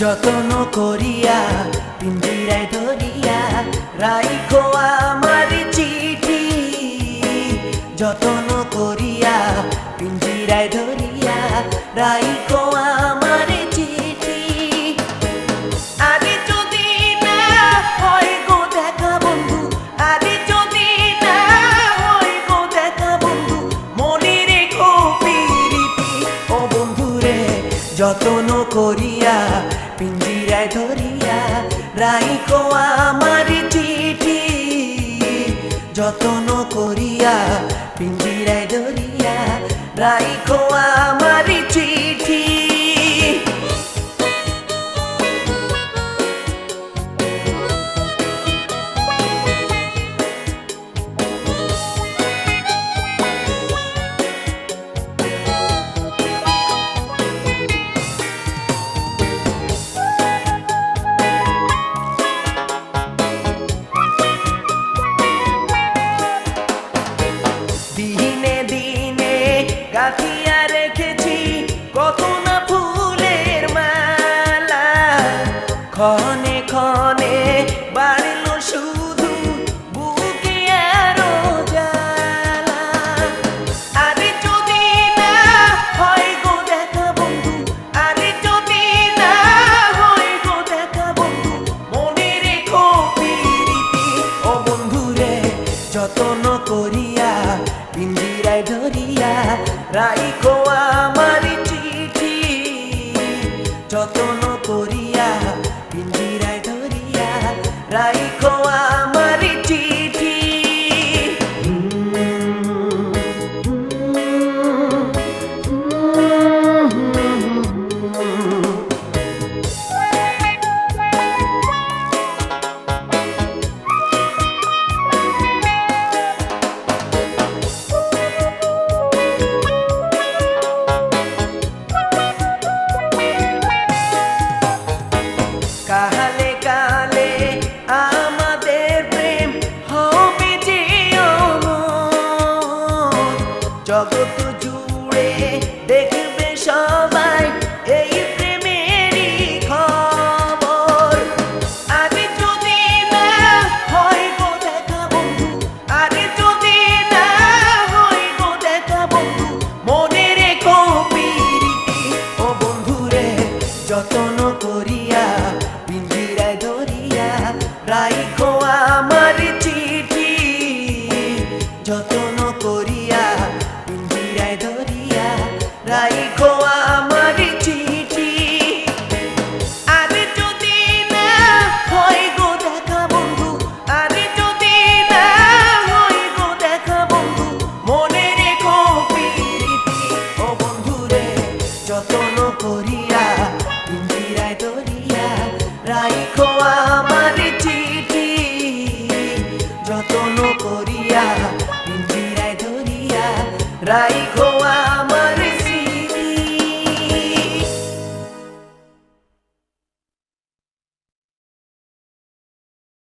যতন করিয়া পিঞ্জিরায় ধরিয়া রাইখো আমার চিঠি, যতন করিয়া পিঞ্জিরায় ধরিয়া রাইখো আমার চিঠি। আরে যদি না হয় গো দেখা বন্ধু, আরে যদি না হয় গো দেখা বন্ধু, মনে রেখো প্রীতি ও বন্ধু রে। যতন করিয়া পিঞ্জিরায় ধরিয়া রাইখো আমার চিঠি, যতন করিয়া পিঞ্জিরায় ধরিয়া রাইখো আমার চিঠি। দিনে দিনে গাঁথিয়া রেখেছি কত না ফুলের মালা, ক্ষণে ক্ষণে বাড়লো শুধু বুকে আরো জ্বালা। আরে যদি না হয় গো দেখা বন্ধু, আরে যদি না হয় গো দেখা বন্ধু, মনে রেখো প্রীতি ও বন্ধু রে। যতন করিয়া পিঞ্জিরায় ধরিয়া রাইখো আমার চিঠি, যতন করিয়া পিঞ্জিরায় ধরিয়া রাইখো আমার চিঠি। কালে কালে আমাদের প্রেম হবে যে অমর, জগৎ জুড়ে দেখবে সবাই এই প্রেমেরই খবর। আরে যদি না হয় গো দেখা বন্ধু, আরে যদি না হয় গো দেখা বন্ধু, মনে রেখো প্রীতি ও বন্ধু রে। যতন করিয়া পিঞ্জিরায় ধরিয়া রাইখো আমার চিঠি, যতন করিয়া পিঞ্জিরায় ধরিয়া রাইখো আমার চিঠি। আরে যদি না হয় গো দেখা বন্ধু, আরে যদি না হয় গো দেখা বন্ধু, মনে রেখো প্রীতি ও বন্ধু রে। যতন করিয়া